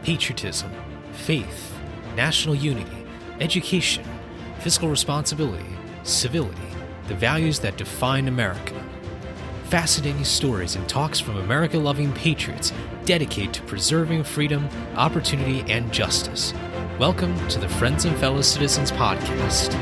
patriotism, faith, national unity, education, fiscal responsibility, civility, the values that define America. Fascinating stories and talks from America-loving patriots dedicated to preserving freedom, opportunity, and justice. Welcome to the Friends and Fellow Citizens podcast.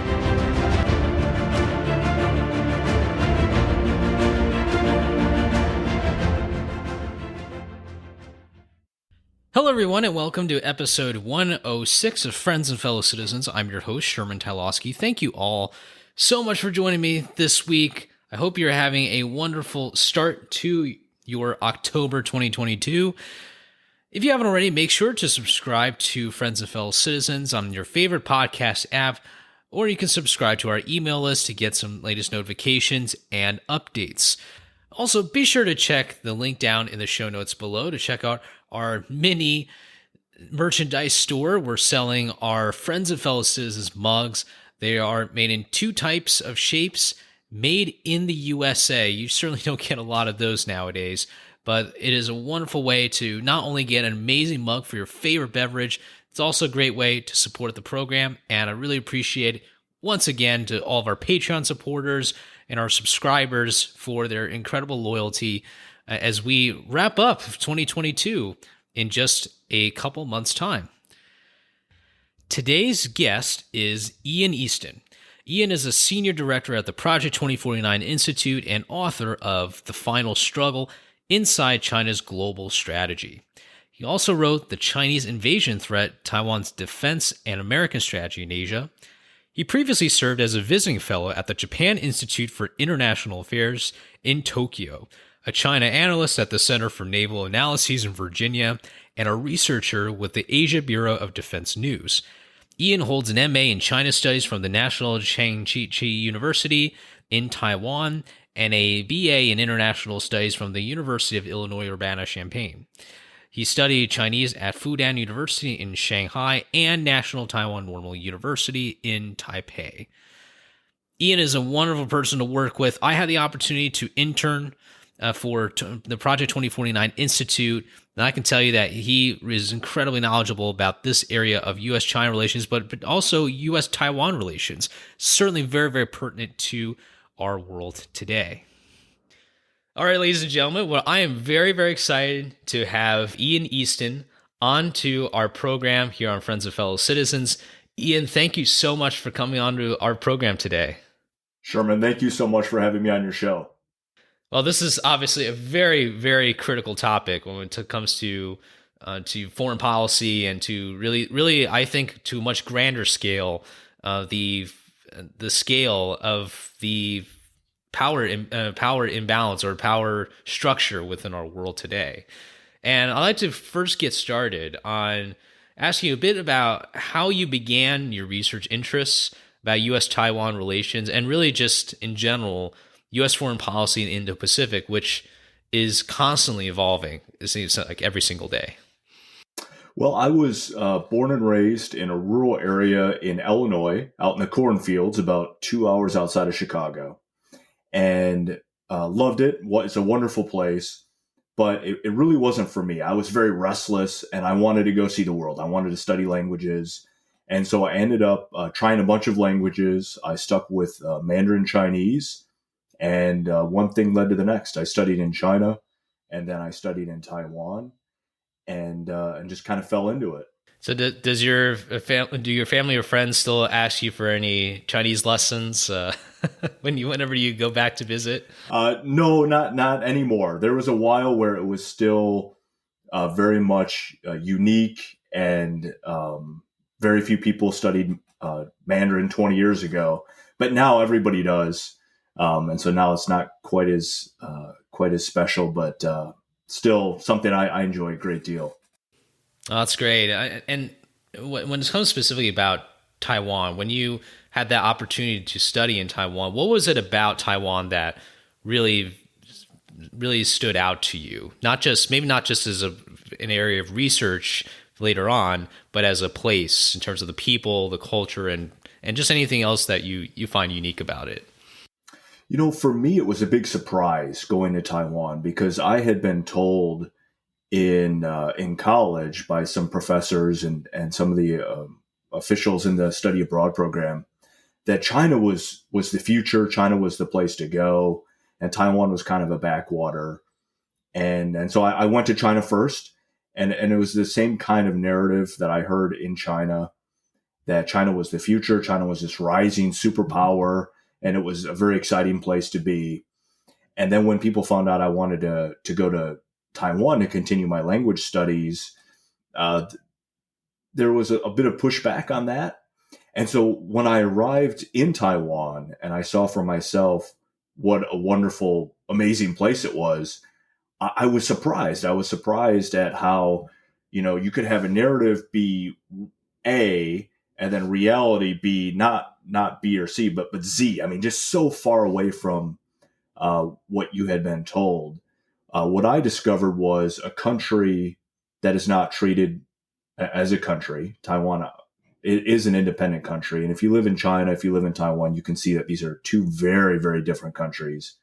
Hello, everyone, and welcome to episode 106 of Friends and Fellow Citizens. I'm your host, Sherman Tylowski. Thank you all so much for joining me this week. I hope you're having a wonderful start to your October 2022. If you haven't already, make sure to subscribe to Friends and Fellow Citizens on your favorite podcast app, or you can subscribe to our email list to get some latest notifications and updates. Also, be sure to check the link down in the show notes below to check out our mini merchandise store. We're selling our Friends and Fellow Citizens mugs. They are made in two types of shapes, made in the USA. You certainly don't get a lot of those nowadays, but it is a wonderful way to not only get an amazing mug for your favorite beverage, it's also a great way to support the program, and I really appreciate, once again, to all of our Patreon supporters and our subscribers for their incredible loyalty as we wrap up 2022 in just a couple months' time. Today's guest is Ian Easton. Ian is a senior director at the Project 2049 Institute and author of The Final Struggle: Inside China's Global Strategy. He also wrote The Chinese Invasion Threat, Taiwan's Defense and American Strategy in Asia. He previously served as a visiting fellow at the Japan Institute for International Affairs in Tokyo, a China analyst at the Center for Naval Analyses in Virginia, and a researcher with the Asia Bureau of Defense News. Ian holds an MA in China Studies from the National Chengchi University in Taiwan and a BA in International Studies from the University of Illinois Urbana-Champaign. He studied Chinese at Fudan University in Shanghai and National Taiwan Normal University in Taipei. Ian is a wonderful person to work with. I had the opportunity to intern for the Project 2049 Institute, and I can tell you that he is incredibly knowledgeable about this area of U.S.-China relations, but also U.S.-Taiwan relations. Certainly very, very pertinent to our world today. All right, ladies and gentlemen, well, I am very, very excited to have Ian Easton on to our program here on Friends and Fellow Citizens. Ian, thank you so much for coming on to our program today. Sherman, thank you so much for having me on your show. Well, this is obviously a very, very critical topic when it comes to foreign policy and to really, I think, to a much grander scale, the scale of the power imbalance or power structure within our world today. And I'd like to first get started on asking you a bit about how you began your research interests about U.S.-Taiwan relations and really just in general U.S. foreign policy in the Indo-Pacific, which is constantly evolving, it seems like every single day. Well, I was born and raised in a rural area in Illinois, out in the cornfields, about 2 hours outside of Chicago, and loved it. It's a wonderful place, but it really wasn't for me. I was very restless, and I wanted to go see the world. I wanted to study languages, and so I ended up trying a bunch of languages. I stuck with Mandarin Chinese. And one thing led to the next. I studied in China, and then I studied in Taiwan, and just kind of fell into it. So, do your family or friends still ask you for any Chinese lessons whenever you go back to visit? No, not anymore. There was a while where it was still very much unique, and very few people studied Mandarin 20 years ago. But now everybody does. And so now it's not quite as special, but still something I enjoy a great deal. Oh, that's great. And when it comes specifically about Taiwan, when you had that opportunity to study in Taiwan, what was it about Taiwan that really stood out to you? Maybe not just as an area of research later on, but as a place in terms of the people, the culture, and just anything else that you find unique about it. For me, it was a big surprise going to Taiwan because I had been told in college by some professors and some of the officials in the study abroad program that China was the future. China was the place to go, and Taiwan was kind of a backwater. And so I went to China first, and it was the same kind of narrative that I heard in China, that China was the future. China was this rising superpower, and it was a very exciting place to be. And then when people found out I wanted to go to Taiwan to continue my language studies, uh, there was a bit of pushback on that. And so when I arrived in Taiwan and I saw for myself what a wonderful, amazing place it was, I was surprised. I was surprised at how, you could have a narrative be A and then reality be not B or C, but Z. I mean, just so far away from what you had been told. What I discovered was a country that is not treated as a country. Taiwan it is an independent country. And if you live in China, if you live in Taiwan, you can see that these are two very, very different countries,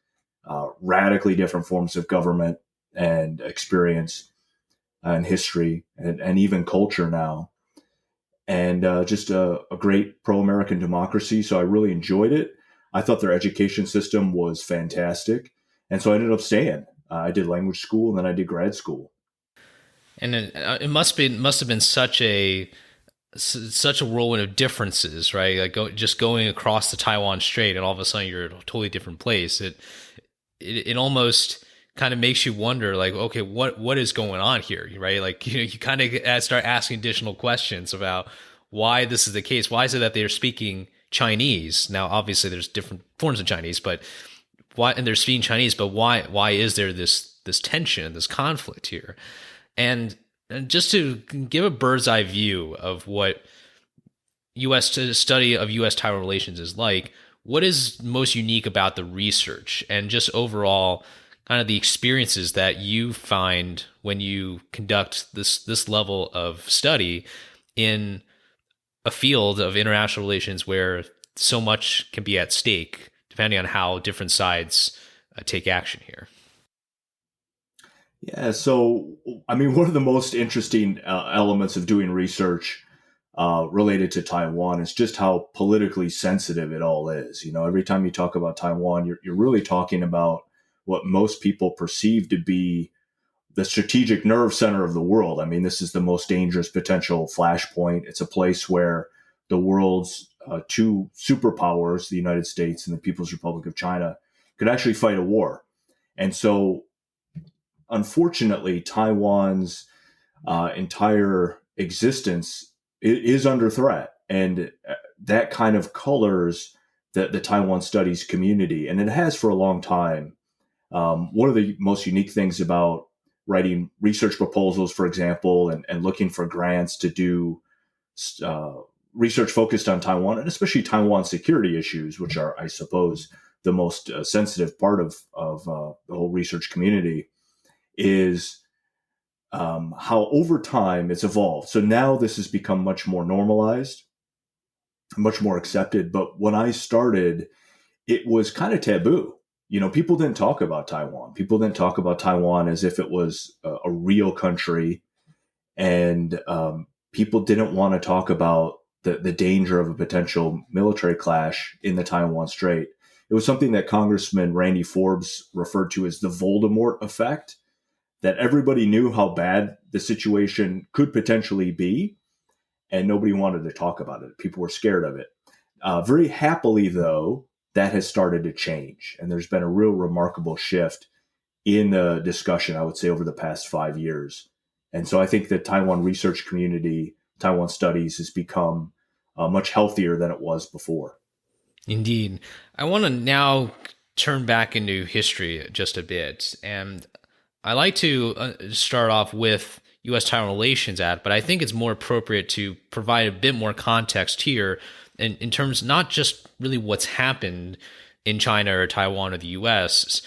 radically different forms of government and experience and history and even culture now. And just a great pro-American democracy. So I really enjoyed it. I thought their education system was fantastic. And so I ended up staying. I did language school and then I did grad school. And it must have been such a whirlwind of differences, right? Like just going across the Taiwan Strait, and all of a sudden you're in a totally different place. It almost kind of makes you wonder, like, okay, what is going on here, right? Like, you kind of start asking additional questions about why this is the case. Why is it that they're speaking Chinese? Now, obviously, there's different forms of Chinese, but why? And they're speaking Chinese, but why is there this tension, this conflict here? And just to give a bird's eye view of what U.S. study of U.S.-Taiwan relations is like, what is most unique about the research and just overall kind of the experiences that you find when you conduct this level of study in a field of international relations where so much can be at stake depending on how different sides take action here? Yeah, so I mean, one of the most interesting elements of doing research related to Taiwan is just how politically sensitive it all is. Every time you talk about Taiwan, you're really talking about what most people perceive to be the strategic nerve center of the world. I mean, this is the most dangerous potential flashpoint. It's a place where the world's two superpowers, the United States and the People's Republic of China, could actually fight a war. And so, unfortunately, Taiwan's entire existence is under threat. And that kind of colors the Taiwan studies community. And it has for a long time. One of the most unique things about writing research proposals, for example, and looking for grants to do research focused on Taiwan, and especially Taiwan security issues, which are, I suppose, the most sensitive part of the whole research community, is how over time it's evolved. So now this has become much more normalized, much more accepted. But when I started, it was kind of taboo. People didn't talk about Taiwan. People didn't talk about Taiwan as if it was a real country. And people didn't want to talk about the danger of a potential military clash in the Taiwan Strait. It was something that Congressman Randy Forbes referred to as the Voldemort effect, that everybody knew how bad the situation could potentially be, and nobody wanted to talk about it. People were scared of it. Very happily, though, that has started to change. And there's been a real remarkable shift in the discussion, I would say, over the past 5 years. And so I think the Taiwan research community, Taiwan studies, has become much healthier than it was before. Indeed. I want to now turn back into history just a bit. And I like to start off with U.S.-Taiwan Relations Act, but I think it's more appropriate to provide a bit more context here in terms not just really what's happened in China or Taiwan or the U.S.,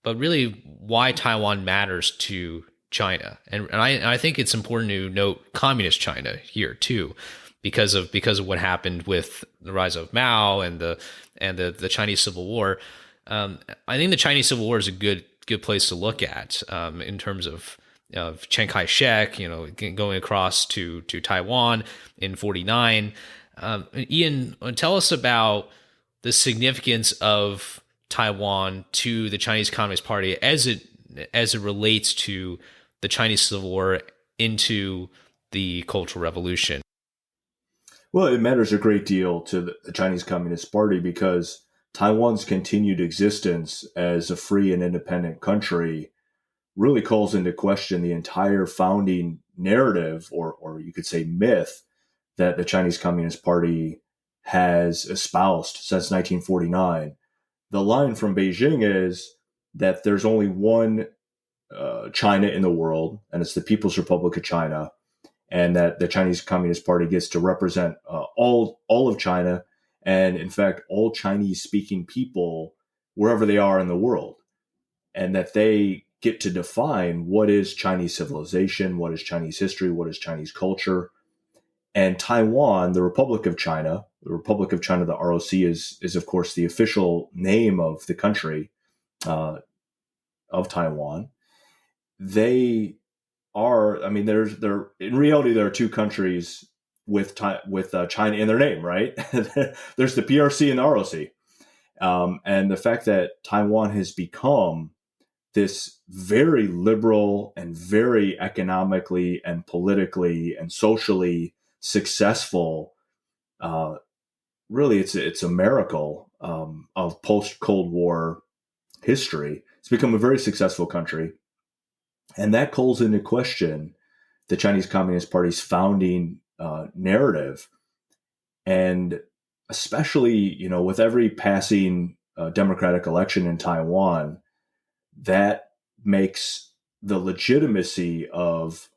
but really why Taiwan matters to China. And I think it's important to note communist China here too, because of what happened with the rise of Mao and the Chinese Civil War. I think the Chinese Civil War is a good place to look at in terms of of Chiang Kai-shek, going across to Taiwan in 49. Ian, tell us about the significance of Taiwan to the Chinese Communist Party as it relates to the Chinese Civil War into the Cultural Revolution. Well, it matters a great deal to the Chinese Communist Party because Taiwan's continued existence as a free and independent country really calls into question the entire founding narrative, or you could say myth, that the Chinese Communist Party has espoused since 1949. The line from Beijing is that there's only one China in the world, and it's the People's Republic of China, and that the Chinese Communist Party gets to represent all of China, and in fact, all Chinese-speaking people wherever they are in the world, and that they get to define what is Chinese civilization, what is Chinese history, what is Chinese culture. And Taiwan, the Republic of China, the ROC is of course the official name of the country of Taiwan. They are, I mean, there in reality there are two countries with China in their name, right? There's the PRC and the ROC, and the fact that Taiwan has become this very liberal and very economically and politically and socially successful, really it's a miracle of post Cold War history. It's become a very successful country. And that calls into question the Chinese Communist Party's founding narrative. And especially, with every passing democratic election in Taiwan, that makes the legitimacy of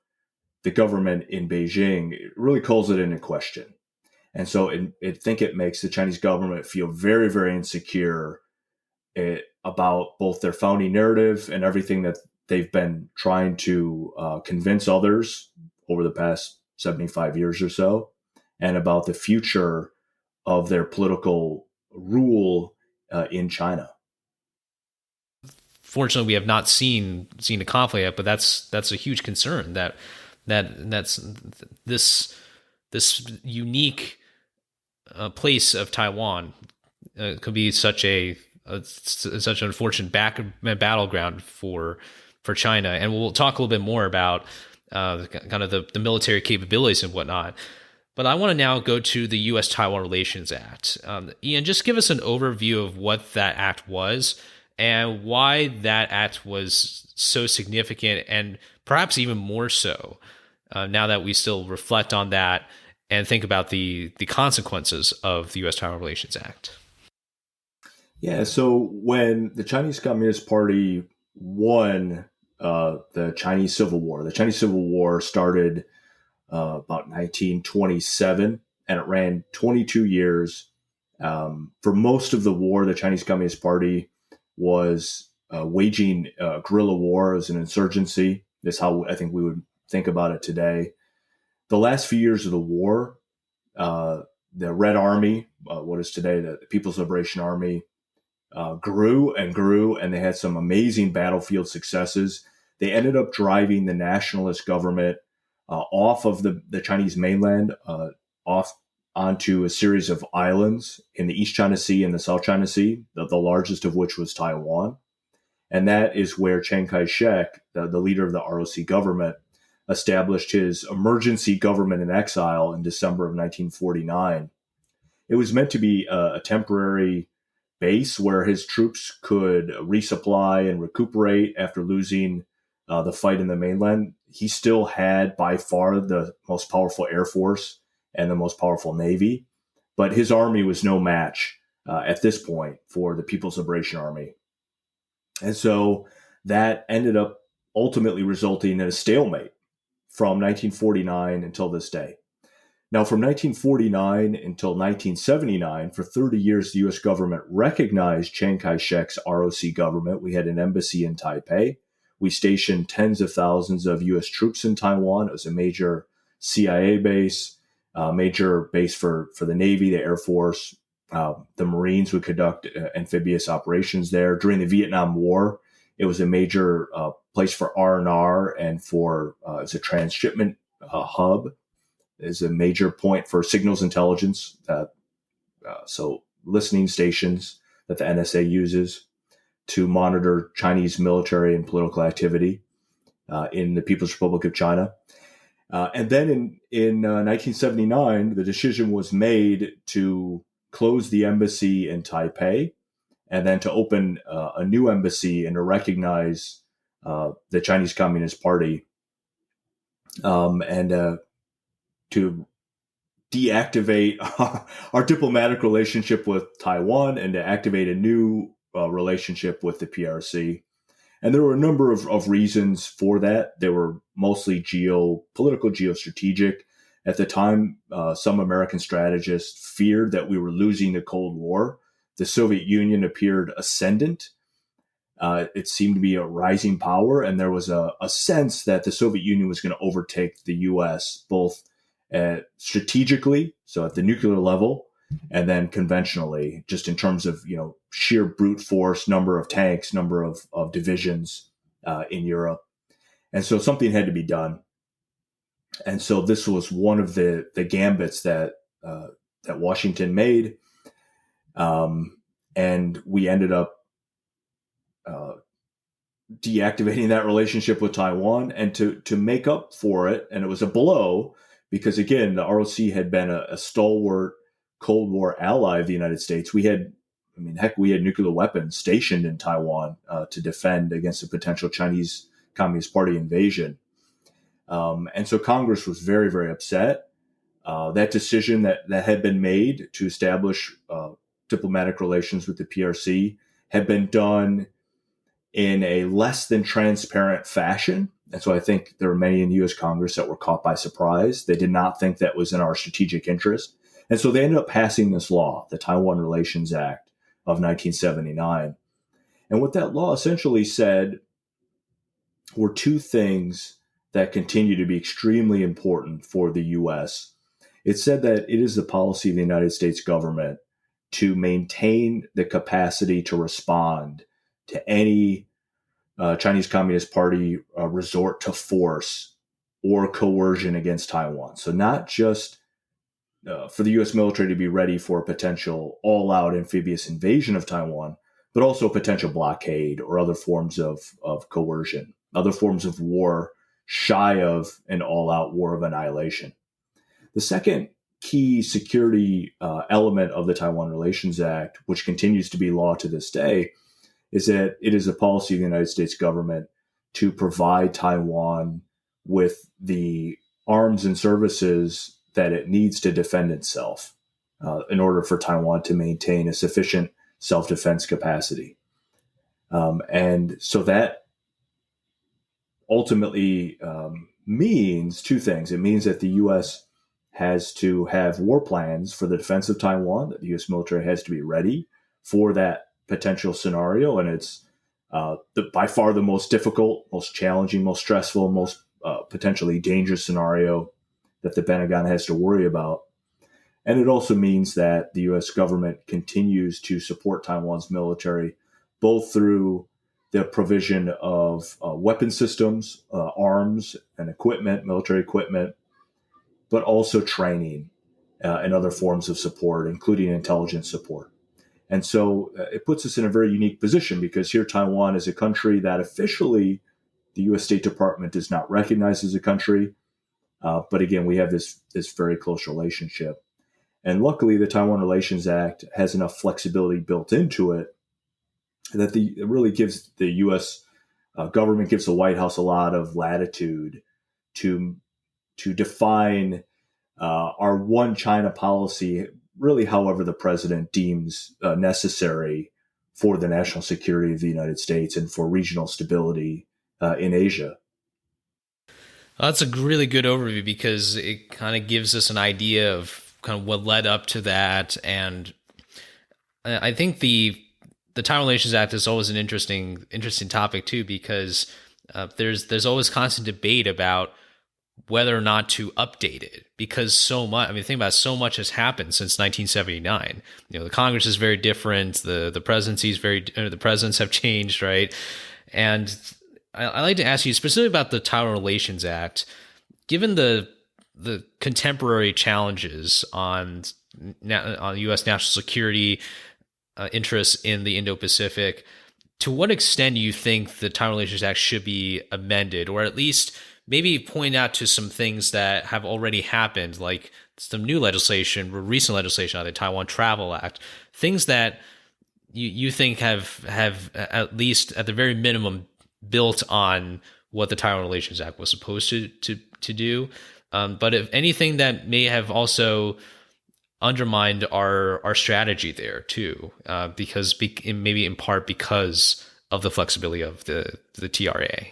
the government in Beijing, it really calls it into question. And so I think it makes the Chinese government feel very, very insecure about both their founding narrative and everything that they've been trying to convince others over the past 75 years or so, and about the future of their political rule in China. Fortunately, we have not seen a conflict yet, but that's a huge concern that's this unique place of Taiwan could be such an unfortunate battleground for China. And we'll talk a little bit more about kind of the military capabilities and whatnot. But I want to now go to the U.S.-Taiwan Relations Act. Ian, just give us an overview of what that act was and why that act was so significant, and perhaps even more so now that we still reflect on that and think about the consequences of the U.S.-Taiwan Relations Act. Yeah, so when the Chinese Communist Party won the Chinese Civil War started about 1927, and it ran 22 years. For most of the war, the Chinese Communist Party was waging guerrilla war as an insurgency. That's how I think we would think about it today. The last few years of the war, the Red Army, what is today the People's Liberation Army, grew and grew, and they had some amazing battlefield successes. They ended up driving the nationalist government off of the Chinese mainland, off onto a series of islands in the East China Sea and the South China Sea, the largest of which was Taiwan. And that is where Chiang Kai-shek, the leader of the ROC government, established his emergency government in exile in December of 1949. It was meant to be a temporary base where his troops could resupply and recuperate after losing the fight in the mainland. He still had by far the most powerful air force and the most powerful navy, but his army was no match at this point for the People's Liberation Army. And so that ended up ultimately resulting in a stalemate from 1949 until this day. Now, from 1949 until 1979, for 30 years, the U.S. government recognized Chiang Kai-shek's ROC government. We had an embassy in Taipei. We stationed tens of thousands of U.S. troops in Taiwan. It was a major CIA base, major base for the Navy, the Air Force. The Marines would conduct amphibious operations there. During the Vietnam War, It was a major place for R&R and for it's a transshipment hub. Is a major point for signals intelligence. So listening stations that the NSA uses to monitor Chinese military and political activity in the People's Republic of China. And then in 1979, the decision was made to close the embassy in Taipei and then to open a new embassy and to recognize the Chinese Communist Party and to deactivate our diplomatic relationship with Taiwan and to activate a new relationship with the PRC. And there were a number of reasons for that. They were mostly geopolitical, geostrategic. At the time, some American strategists feared that we were losing the Cold War. The Soviet Union appeared ascendant. It seemed to be a rising power, and there was a sense that the Soviet Union was going to overtake the U.S. both strategically, so at the nuclear level, and then conventionally, just in terms of sheer brute force, number of tanks, number of divisions in Europe. And so something had to be done. And so this was one of the gambits that Washington made. And we ended up deactivating that relationship with Taiwan, and to make up for it. And it was a blow because, again, the ROC had been a stalwart Cold War ally of the United States. We had nuclear weapons stationed in Taiwan to defend against a potential Chinese Communist Party invasion. And so Congress was very, very upset. That decision that had been made to establish diplomatic relations with the PRC had been done in a less than transparent fashion. And so I think there were many in the U.S. Congress that were caught by surprise. They did not think that was in our strategic interest. And so they ended up passing this law, the Taiwan Relations Act of 1979. And what that law essentially said were two things that continue to be extremely important for the U.S. It said that it is the policy of the United States government to maintain the capacity to respond to any Chinese Communist Party resort to force or coercion against Taiwan. So not just for the U.S. military to be ready for a potential all-out amphibious invasion of Taiwan, but also a potential blockade or other forms of coercion, other forms of war shy of an all-out war of annihilation. The second key security element of the Taiwan Relations Act, which continues to be law to this day, is that it is a policy of the United States government to provide Taiwan with the arms and services that it needs to defend itself in order for Taiwan to maintain a sufficient self-defense capacity. And so that ultimately means two things. It means that the U.S. has to have war plans for the defense of Taiwan, that the U.S. military has to be ready for that potential scenario. And it's by far the most difficult, most challenging, most stressful, most potentially dangerous scenario that the Pentagon has to worry about. And it also means that the U.S. government continues to support Taiwan's military, both through the provision of weapon systems, arms and equipment, military equipment, but also training and other forms of support, including intelligence support. And so it puts us in a very unique position because here Taiwan is a country that officially the U.S. State Department does not recognize as a country. But again, we have this very close relationship. And luckily, the Taiwan Relations Act has enough flexibility built into it that it really gives the U.S. Government, gives the White House a lot of latitude to define our one China policy, really however the president deems necessary for the national security of the United States and for regional stability in Asia. That's a really good overview because it kind of gives us an idea of kind of what led up to that. And I think the Taiwan Relations Act is always an interesting topic too, because there's always constant debate about whether or not to update it, because so much has happened since 1979. The Congress is very different. The presidency is the presidents have changed, right? And I'd like to ask you specifically about the Taiwan Relations Act. Given the contemporary challenges on U.S. national security interests in the Indo-Pacific, to what extent do you think the Taiwan Relations Act should be amended, or at least maybe point out to some things that have already happened, like some new legislation or recent legislation on the Taiwan Travel Act, things that you think have at least at the very minimum built on what the Taiwan Relations Act was supposed to do, but if anything that may have also undermined our strategy there too, because maybe in part because of the flexibility of the TRA.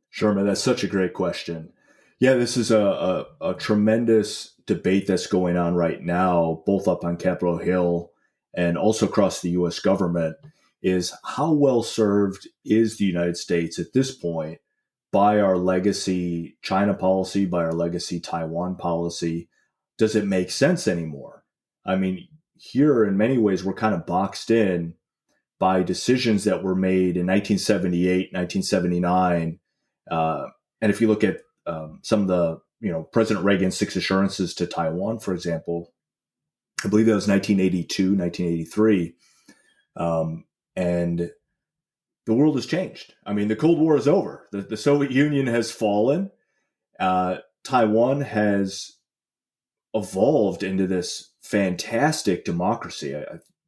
Sure, man, that's such a great question. Yeah, this is a tremendous debate that's going on right now, both up on Capitol Hill and also across the U.S. government, is how well served is the United States at this point by our legacy China policy, by our legacy Taiwan policy? Does it make sense anymore? I mean, here in many ways, we're kind of boxed in by decisions that were made in 1978, 1979. And if you look at some of the, President Reagan's 6 assurances to Taiwan, for example, I believe that was 1982, 1983. And the world has changed. I mean, the Cold War is over. The Soviet Union has fallen. Taiwan has evolved into this fantastic democracy.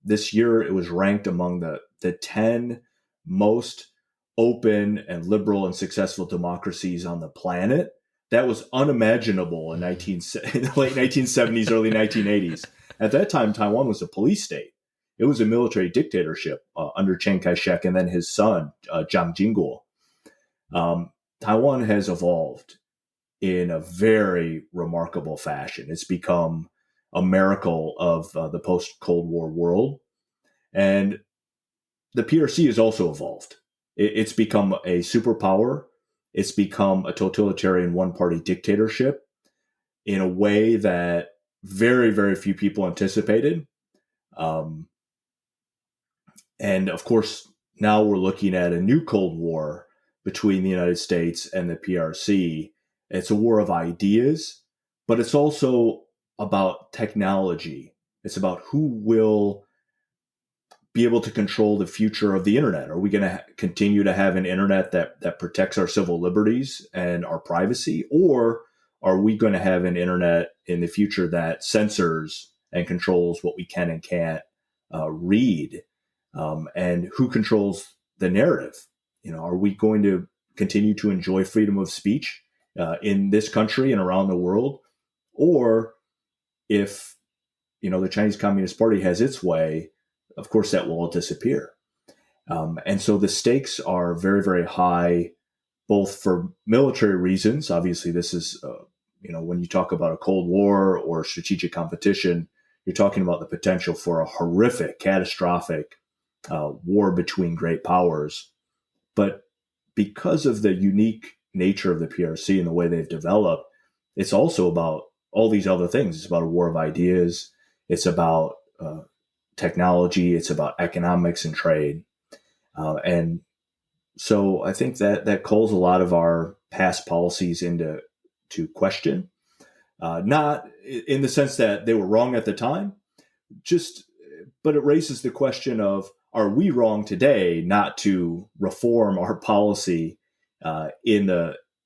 This year, it was ranked among the 10 most open and liberal and successful democracies on the planet. That was unimaginable in the late 1970s, early 1980s. At that time, Taiwan was a police state. It was a military dictatorship under Chiang Kai-shek and then his son, Jiang Jingguo. Taiwan has evolved in a very remarkable fashion. It's become a miracle of the post-Cold War world. And the PRC has also evolved. It's become a superpower. It's become a totalitarian one-party dictatorship in a way that very, very few people anticipated. And of course, now we're looking at a new Cold War between the United States and the PRC. It's a war of ideas, but it's also about technology. It's about who will be able to control the future of the internet. Are we going to continue to have an internet that protects our civil liberties and our privacy? Or are we going to have an internet in the future that censors and controls what we can and can't read? And who controls the narrative? Are we going to continue to enjoy freedom of speech in this country and around the world? Or if, the Chinese Communist Party has its way, of course, that will all disappear. And so the stakes are very, very high, both for military reasons. Obviously, this is, when you talk about a Cold War or strategic competition, you're talking about the potential for a horrific, catastrophic war between great powers. But because of the unique nature of the PRC and the way they've developed, it's also about all these other things. It's about a war of ideas. It's about technology. It's about economics and trade. And so I think that calls a lot of our past policies into question, not in the sense that they were wrong at the time, but it raises the question of, are we wrong today not to reform our policy in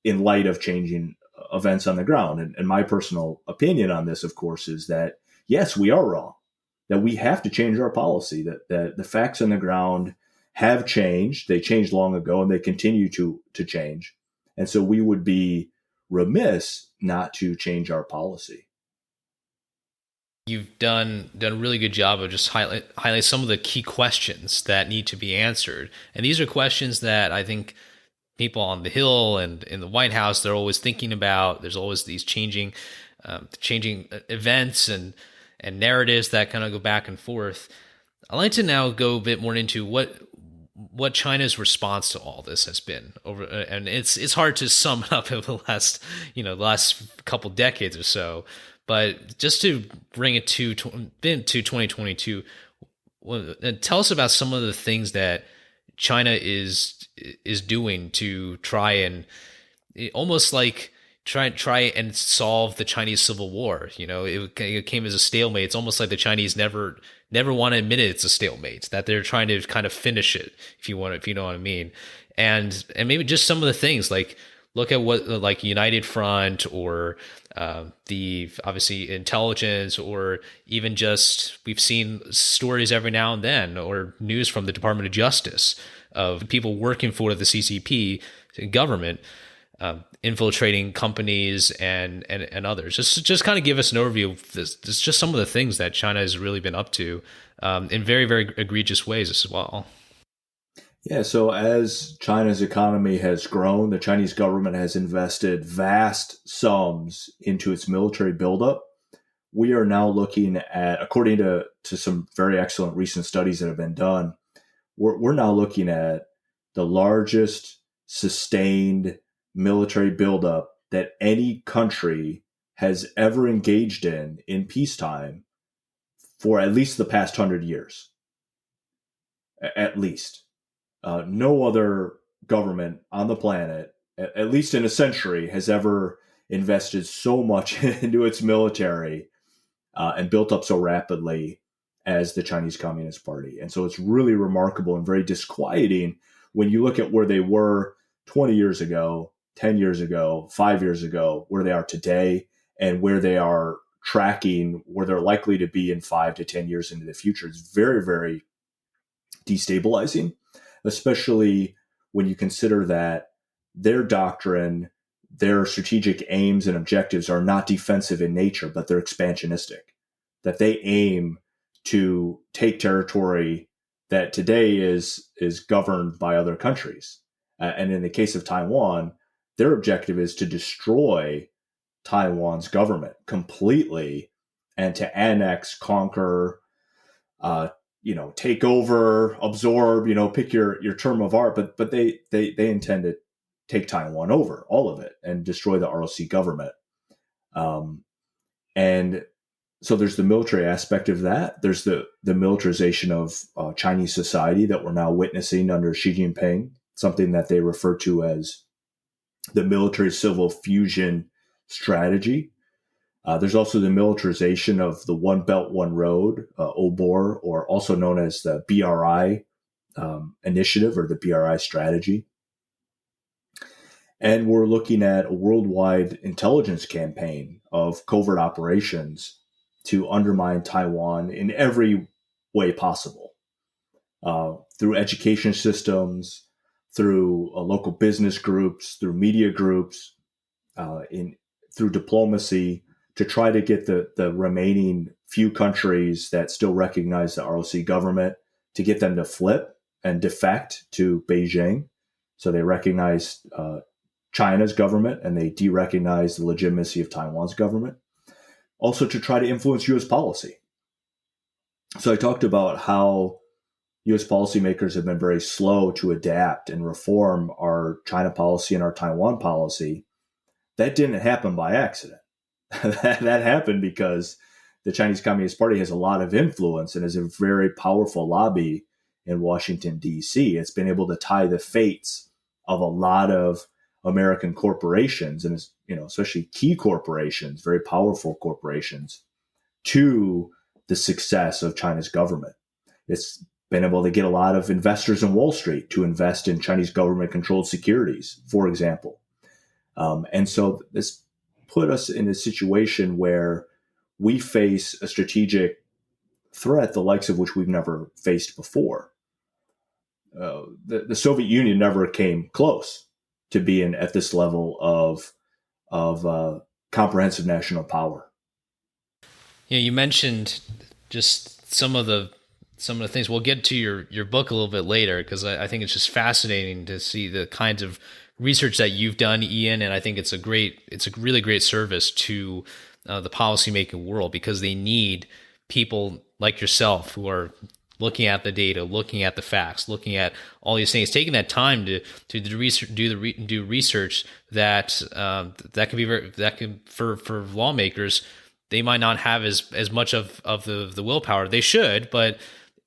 light of changing events on the ground? And my personal opinion on this, of course, is that, yes, we are wrong, that we have to change our policy, that the facts on the ground have changed. They changed long ago, and they continue to change. And so we would be remiss not to change our policy. You've done a really good job of just highlight some of the key questions that need to be answered. And these are questions that I think people on the Hill and in the White House, they're always thinking about. There's always these changing events and narratives that kind of go back and forth. I'd like to now go a bit more into what China's response to all this has been over, and it's hard to sum up over the last couple decades or so. But just to bring it to 2022, tell us about some of the things that China is doing to try and almost like try and solve the Chinese Civil War. It came as a stalemate. It's almost like the Chinese never want to admit it's a stalemate, that they're trying to kind of finish it, if you know what I mean. And maybe just some of the things, like look at what like United Front, or the obviously intelligence, or even just we've seen stories every now and then, or news from the Department of Justice of people working for the CCP government, infiltrating companies and others. Just kind of give us an overview of this. It's just some of the things that China has really been up to in very, very egregious ways as well. Yeah, so as China's economy has grown, the Chinese government has invested vast sums into its military buildup. We are now looking at, according to some very excellent recent studies that have been done, we're now looking at the largest sustained military buildup that any country has ever engaged in peacetime for at least the past 100 years. At least. No other government on the planet, at least in a century, has ever invested so much into its military and built up so rapidly as the Chinese Communist Party. And so it's really remarkable and very disquieting when you look at where they were 20 years ago, 10 years ago, 5 years ago, where they are today, and where they are tracking, where they're likely to be in 5 to 10 years into the future. It's very, very destabilizing, especially when you consider that their doctrine, their strategic aims and objectives are not defensive in nature, but they're expansionistic, that they aim to take territory that today is governed by other countries. And in the case of Taiwan, their objective is to destroy Taiwan's government completely and to annex, conquer, take over, absorb, pick your term of art, but they intend to take Taiwan over, all of it, and destroy the ROC government. And so there's the military aspect of that. There's the militarization of Chinese society that we're now witnessing under Xi Jinping, something that they refer to as the military-civil fusion strategy. There's also the militarization of the One Belt, One Road, OBOR, or also known as the BRI initiative or the BRI strategy. And we're looking at a worldwide intelligence campaign of covert operations to undermine Taiwan in every way possible, through education systems, through local business groups, through media groups, through diplomacy, to try to get the remaining few countries that still recognize the ROC government, to get them to flip and defect to Beijing. So they recognize China's government and they de-recognize the legitimacy of Taiwan's government. Also to try to influence U.S. policy. So I talked about how U.S. policymakers have been very slow to adapt and reform our China policy and our Taiwan policy. That didn't happen by accident. that happened because the Chinese Communist Party has a lot of influence and is a very powerful lobby in Washington, D.C. It's been able to tie the fates of a lot of American corporations, and especially key corporations, very powerful corporations, to the success of China's government. It's been able to get a lot of investors in Wall Street to invest in Chinese government-controlled securities, for example. And so this put us in a situation where we face a strategic threat, the likes of which we've never faced before. The Soviet Union never came close to being at this level of comprehensive national power. Yeah, you mentioned just some of the things. We'll get to your book a little bit later, because I think it's just fascinating to see the kinds of research that you've done, Ian, and I think it's a really great service to the policymaking world, because they need people like yourself who are looking at the data, looking at the facts, looking at all these things, taking that time to do research that can be for lawmakers. They might not have as much of the willpower. They should, but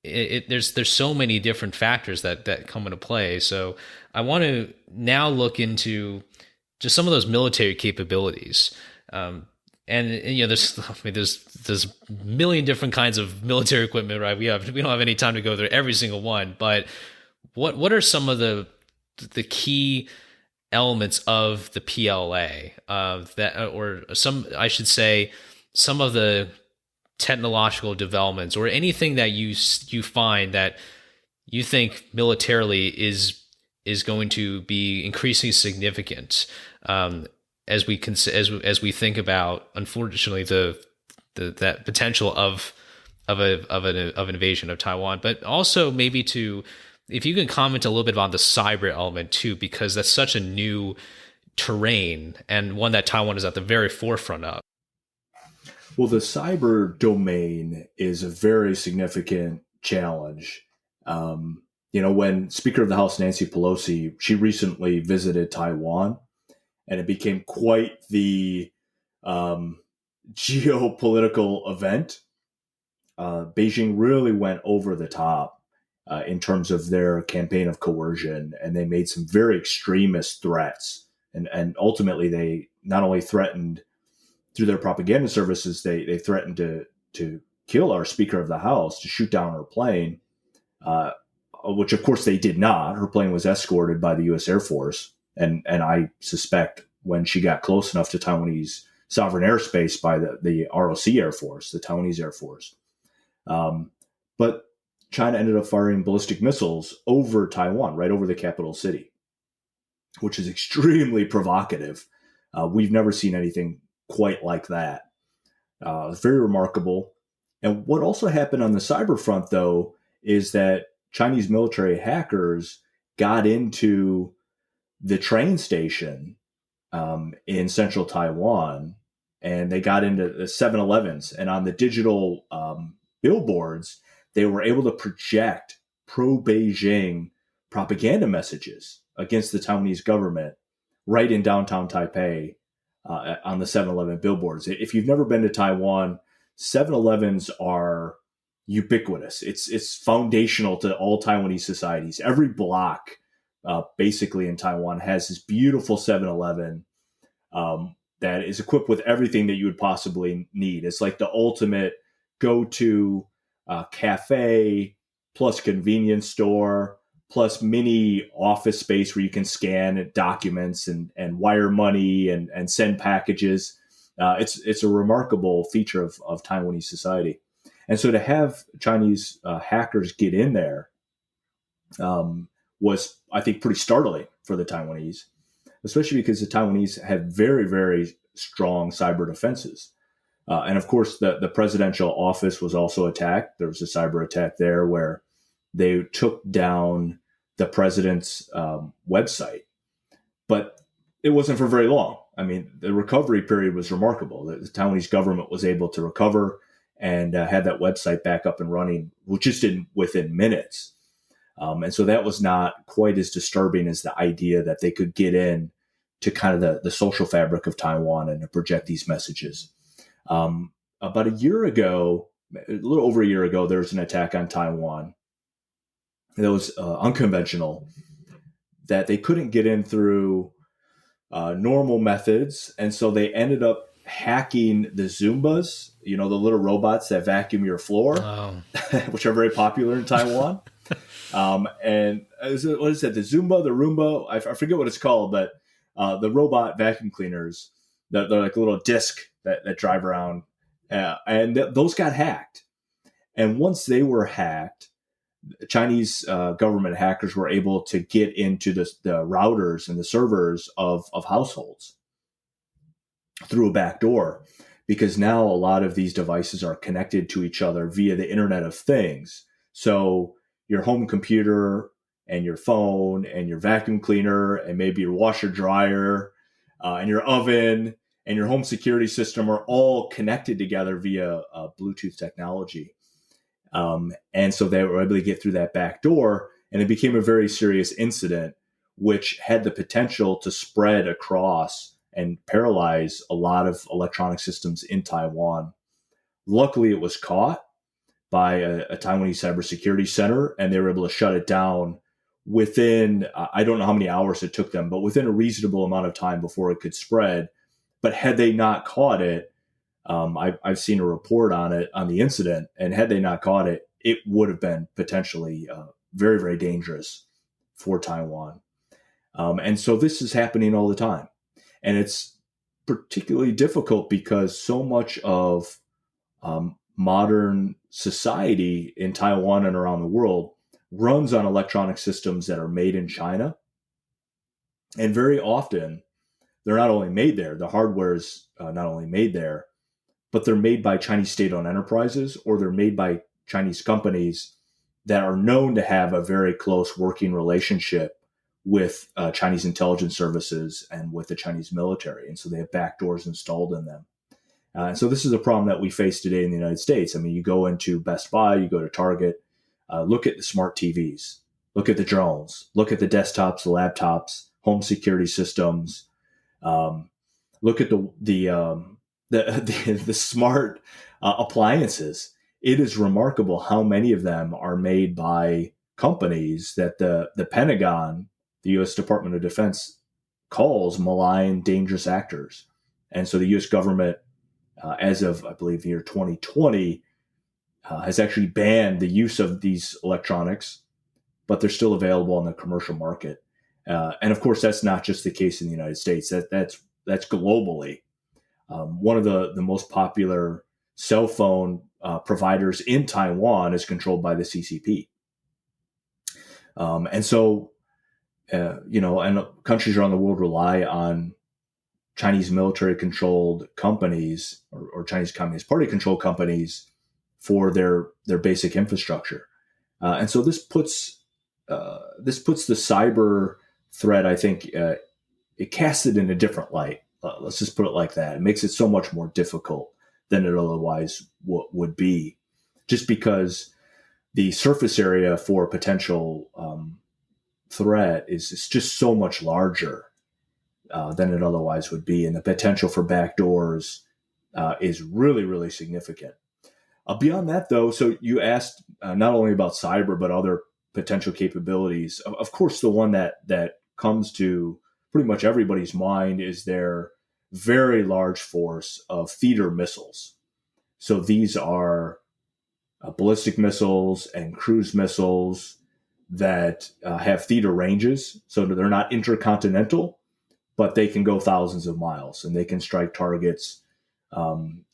there's so many different factors that come into play. So I want to now look into just some of those military capabilities. And there's I mean, there's a million different kinds of military equipment, right? We don't have any time to go through every single one, but what are some of the key elements of the PLA that, or some, I should say, some of the technological developments or anything that you find that you think militarily is going to be increasingly significant as we think about, unfortunately, that potential of an invasion of Taiwan, but also maybe to, if you can comment a little bit on the cyber element too, because that's such a new terrain and one that Taiwan is at the very forefront of. Well, the cyber domain is a very significant challenge. When Speaker of the House Nancy Pelosi, she recently visited Taiwan, and it became quite the geopolitical event. Beijing really went over the top in terms of their campaign of coercion, and they made some very extremist threats. And ultimately, they not only threatened through their propaganda services, they threatened to kill our Speaker of the House, to shoot down her plane, which of course they did not. Her plane was escorted by the U.S. Air Force, and I suspect when she got close enough to Taiwanese sovereign airspace by the ROC Air Force, the Taiwanese Air Force. But China ended up firing ballistic missiles over Taiwan, right over the capital city, which is extremely provocative. We've never seen anything quite like that. It's very remarkable. And what also happened on the cyber front, though, is that Chinese military hackers got into the train station in central Taiwan, and they got into the 7-Elevens. And on the digital billboards, they were able to project pro-Beijing propaganda messages against the Taiwanese government right in downtown Taipei on the 7-Eleven billboards. If you've never been to Taiwan, 7-Elevens are ubiquitous. It's foundational to all Taiwanese societies. Every block basically in Taiwan has this beautiful 7-Eleven that is equipped with everything that you would possibly need. It's like the ultimate go-to cafe plus convenience store plus mini office space where you can scan documents and wire money and send packages. It's a remarkable feature of Taiwanese society. And so to have Chinese hackers get in there was, I think, pretty startling for the Taiwanese, especially because the Taiwanese had very, very strong cyber defenses. And of course, the presidential office was also attacked. There was a cyber attack there where they took down the president's website. But it wasn't for very long. I mean, the recovery period was remarkable. The Taiwanese government was able to recover and had that website back up and running, which just within minutes. And so that was not quite as disturbing as the idea that they could get in to kind of the social fabric of Taiwan and to project these messages. About a year ago, a little over a year ago, there was an attack on Taiwan that was unconventional, that they couldn't get in through normal methods. And so they ended up hacking the Zumbas, the little robots that vacuum your floor, which are very popular in Taiwan. And what is it? The Zumba, the Roomba? I forget what it's called, but the robot vacuum cleaners, they're like a little disc that drive around. And those got hacked. And once they were hacked, Chinese government hackers were able to get into the routers and the servers of households through a back door, because now a lot of these devices are connected to each other via the Internet of Things. So your home computer and your phone and your vacuum cleaner and maybe your washer dryer and your oven and your home security system are all connected together via Bluetooth technology. And so they were able to get through that back door, and it became a very serious incident, which had the potential to spread across and paralyze a lot of electronic systems in Taiwan. Luckily, it was caught, by a Taiwanese cybersecurity center, and they were able to shut it down within, I don't know how many hours it took them, but within a reasonable amount of time before it could spread. But had they not caught it, I've seen a report on it, on the incident, and had they not caught it, it would have been potentially very, very dangerous for Taiwan. And so this is happening all the time. And it's particularly difficult because so much of modern society in Taiwan and around the world runs on electronic systems that are made in China. And very often, they're not only made there, the hardware is not only made there, but they're made by Chinese state-owned enterprises, or they're made by Chinese companies that are known to have a very close working relationship with Chinese intelligence services and with the Chinese military. And so they have backdoors installed in them. And so this is a problem that we face today in the United States. I mean, you go into Best Buy, you go to Target, look at the smart TVs, look at the drones, look at the desktops, the laptops, home security systems, look at the smart appliances. It is remarkable how many of them are made by companies that the Pentagon, the U.S. Department of Defense, calls malign, dangerous actors. And so the U.S. government, as of, I believe, the year 2020, has actually banned the use of these electronics, but they're still available on the commercial market. And of course, that's not just the case in the United States. That's globally. One of the most popular cell phone providers in Taiwan is controlled by the CCP. And so, and countries around the world rely on Chinese military-controlled companies or Chinese Communist Party-controlled companies for their basic infrastructure. And so this puts the cyber threat, I think, it casts it in a different light. Let's just put it like that. It makes it so much more difficult than it otherwise would be, just because the surface area for a potential threat is just so much larger than it otherwise would be. And the potential for backdoors is really, really significant. Beyond that, though, so you asked not only about cyber, but other potential capabilities. Of course, the one that comes to pretty much everybody's mind is their very large force of theater missiles. So these are ballistic missiles and cruise missiles that have theater ranges. So they're not intercontinental, but they can go thousands of miles, and they can strike targets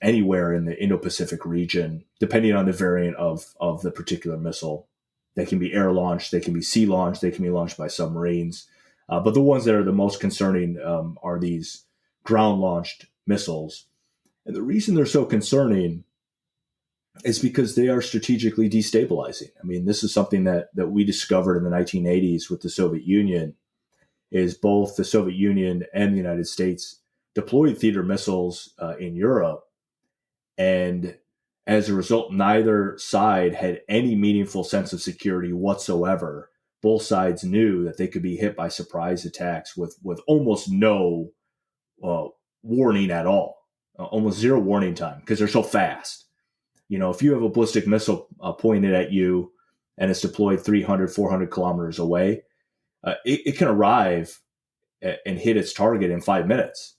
anywhere in the Indo-Pacific region, depending on the variant of the particular missile. They can be air launched, they can be sea launched, they can be launched by submarines. But the ones that are the most concerning are these ground-launched missiles. And the reason they're so concerning is because they are strategically destabilizing. I mean, this is something that we discovered in the 1980s with the Soviet Union, is both the Soviet Union and the United States deployed theater missiles in Europe. And as a result, neither side had any meaningful sense of security whatsoever. Both sides knew that they could be hit by surprise attacks with almost no warning at all, almost zero warning time, because they're so fast. You know, if you have a ballistic missile pointed at you and it's deployed 300, 400 kilometers away, it can arrive and hit its target in 5 minutes.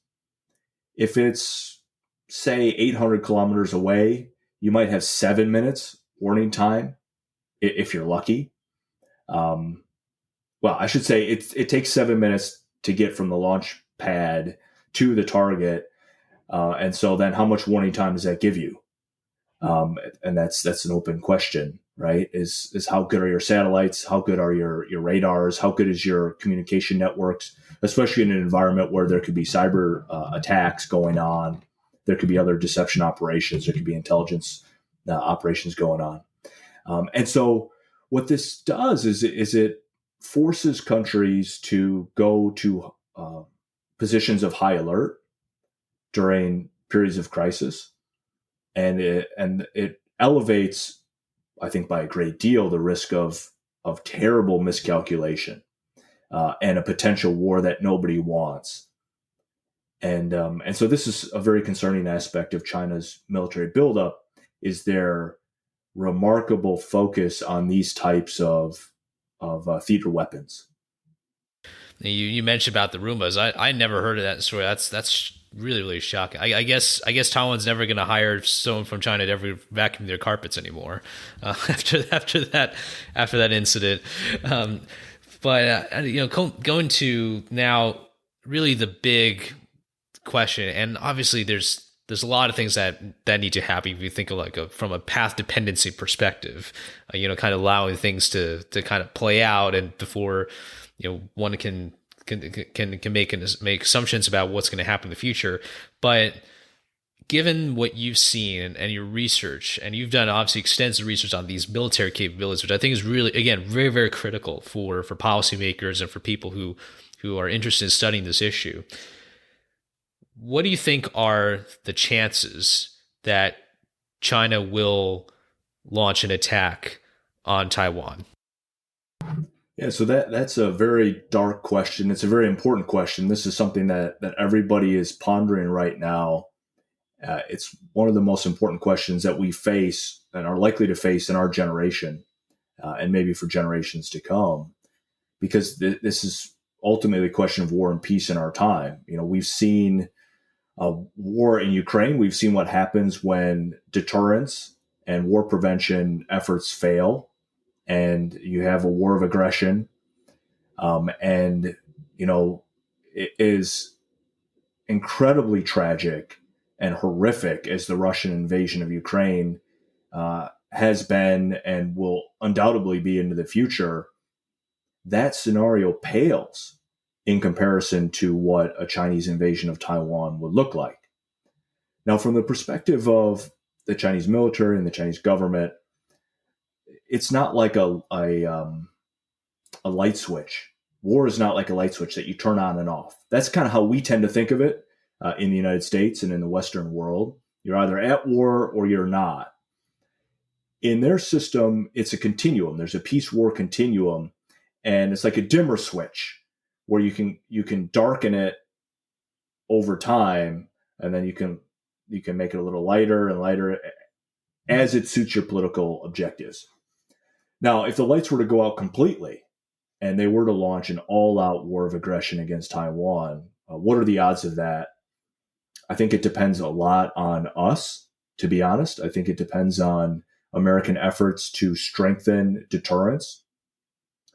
If it's, say, 800 kilometers away, you might have 7 minutes warning time if you're lucky. Well, I should say it takes 7 minutes to get from the launch pad to the target. And so then how much warning time does that give you? And that's an open question, right? Is how good are your satellites? How good are your radars? How good is your communication networks, especially in an environment where there could be cyber attacks going on? There could be other deception operations. There could be intelligence operations going on. And so what this does is it forces countries to go to positions of high alert during periods of crisis. And it elevates, I think, by a great deal, the risk of terrible miscalculation and a potential war that nobody wants. And so this is a very concerning aspect of China's military buildup, is their remarkable focus on these types of theater weapons. You mentioned about the Roombas. I never heard of that story. That's really really shocking. I guess Taiwan's never going to hire someone from China to ever vacuum their carpets anymore after that incident. But going to now really the big question, and obviously there's a lot of things that need to happen if you think of from a path dependency perspective, kind of allowing things to kind of play out, and before one can make assumptions about what's going to happen in the future. But given what you've seen and your research, and you've done obviously extensive research on these military capabilities, which I think is really, again, very, very critical for policymakers and for people who are interested in studying this issue. What do you think are the chances that China will launch an attack on Taiwan? Yeah, so that's a very dark question. It's a very important question. This is something that everybody is pondering right now. It's one of the most important questions that we face and are likely to face in our generation, and maybe for generations to come, because this is ultimately a question of war and peace in our time. We've seen a war in Ukraine. We've seen what happens when deterrence and war prevention efforts fail, and you have a war of aggression. And it is incredibly tragic and horrific as the Russian invasion of Ukraine has been and will undoubtedly be into the future. That scenario pales in comparison to what a Chinese invasion of Taiwan would look like. Now, from the perspective of the Chinese military and the Chinese government, it's not like a light switch. War is not like a light switch that you turn on and off. That's kind of how we tend to think of it in the United States and in the Western world. You're either at war or you're not. In their system, it's a continuum. There's a peace-war continuum, and it's like a dimmer switch where you can darken it over time, and then you can make it a little lighter and lighter as it suits your political objectives. Now, if the lights were to go out completely and they were to launch an all-out war of aggression against Taiwan, what are the odds of that? I think it depends a lot on us, to be honest. I think it depends on American efforts to strengthen deterrence,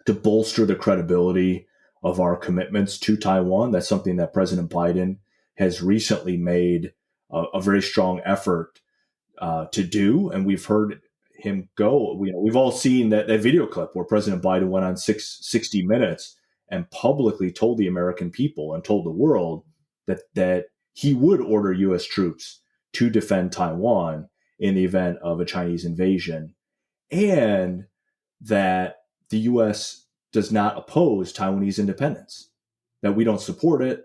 to bolster the credibility of our commitments to Taiwan. That's something that President Biden has recently made a very strong effort to do, and we've heard him go. We've all seen that video clip where President Biden went on 60 Minutes and publicly told the American people and told the world that he would order U.S. troops to defend Taiwan in the event of a Chinese invasion, and that the U.S. does not oppose Taiwanese independence, that we don't support it,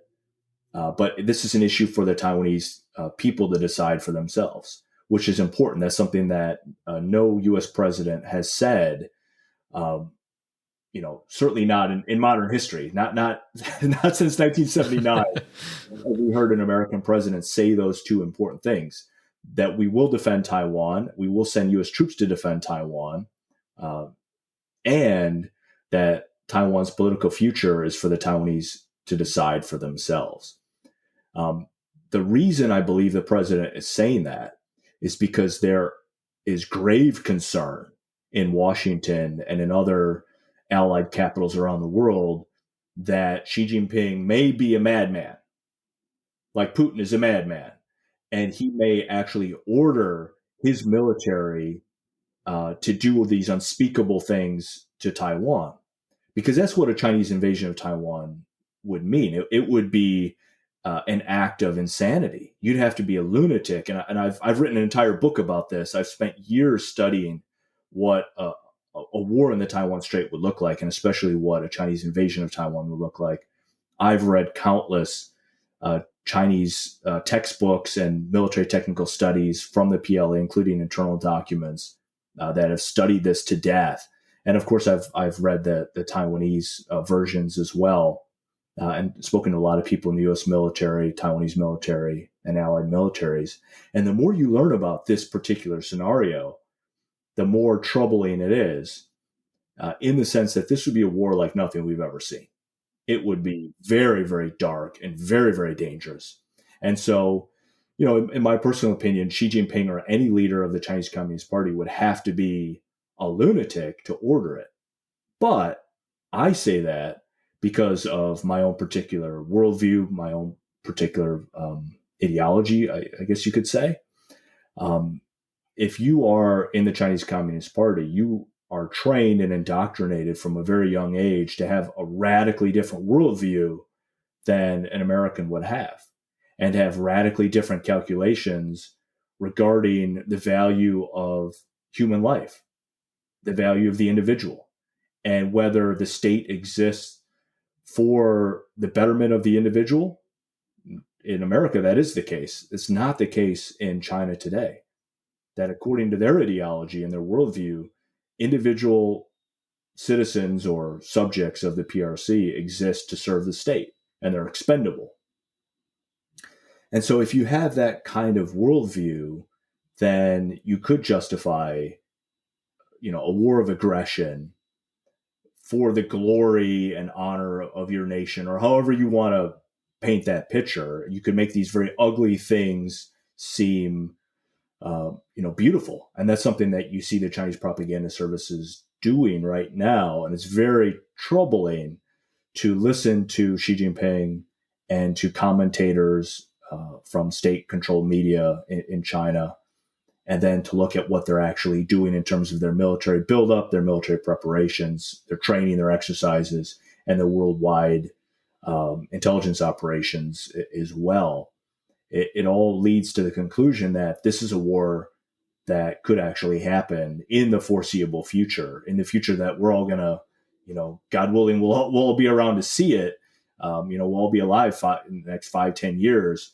but this is an issue for the Taiwanese people to decide for themselves, which is important. That's something that no U.S. president has said, certainly not in modern history, not since 1979. We heard an American president say those two important things, that we will defend Taiwan, we will send U.S. troops to defend Taiwan, and that Taiwan's political future is for the Taiwanese to decide for themselves. The reason I believe the president is saying that is because there is grave concern in Washington and in other allied capitals around the world that Xi Jinping may be a madman, like Putin is a madman, and he may actually order his military to do these unspeakable things to Taiwan, because that's what a Chinese invasion of Taiwan would mean. It would be an act of insanity. You'd have to be a lunatic, and I've written an entire book about this. I've spent years studying what a war in the Taiwan Strait would look like, and especially what a Chinese invasion of Taiwan would look like. I've read countless Chinese textbooks and military technical studies from the PLA, including internal documents that have studied this to death. And of course, I've read the Taiwanese versions as well, and spoken to a lot of people in the U.S. military, Taiwanese military, and allied militaries. And the more you learn about this particular scenario, the more troubling it is, in the sense that this would be a war like nothing we've ever seen. It would be very, very dark and very, very dangerous. And so, in my personal opinion, Xi Jinping or any leader of the Chinese Communist Party would have to be a lunatic to order it. But I say that because of my own particular worldview, my own particular ideology, I guess you could say. If you are in the Chinese Communist Party, you are trained and indoctrinated from a very young age to have a radically different worldview than an American would have, and to have radically different calculations regarding the value of human life, the value of the individual, and whether the state exists for the betterment of the individual. In America, that is the case. It's not the case in China today. That according to their ideology and their worldview, individual citizens or subjects of the PRC exist to serve the state, and they're expendable. And so if you have that kind of worldview, then you could justify, a war of aggression for the glory and honor of your nation, or however you want to paint that picture. You could make these very ugly things seem beautiful. And that's something that you see the Chinese propaganda services doing right now. And it's very troubling to listen to Xi Jinping and to commentators from state-controlled media in China, and then to look at what they're actually doing in terms of their military buildup, their military preparations, their training, their exercises, and their worldwide intelligence operations as well. It all leads to the conclusion that this is a war that could actually happen in the foreseeable future, in the future that we're all going to, God willing, we'll all be around to see it. We'll all be alive in the next 5-10 years.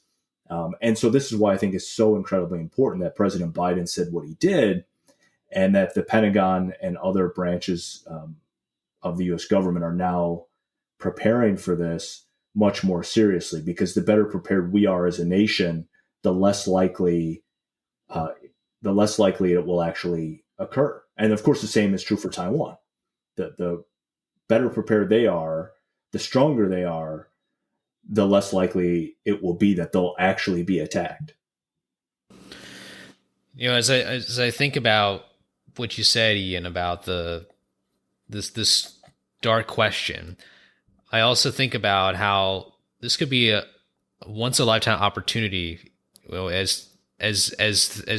And so this is why I think it's so incredibly important that President Biden said what he did, and that the Pentagon and other branches of the U.S. government are now preparing for this much more seriously, because the better prepared we are as a nation, the less likely it will actually occur. And of course, the same is true for Taiwan. The better prepared they are, the stronger they are, the less likely it will be that they'll actually be attacked. As I think about what you said, Ian, about this dark question, I also think about how this could be a once a lifetime opportunity. As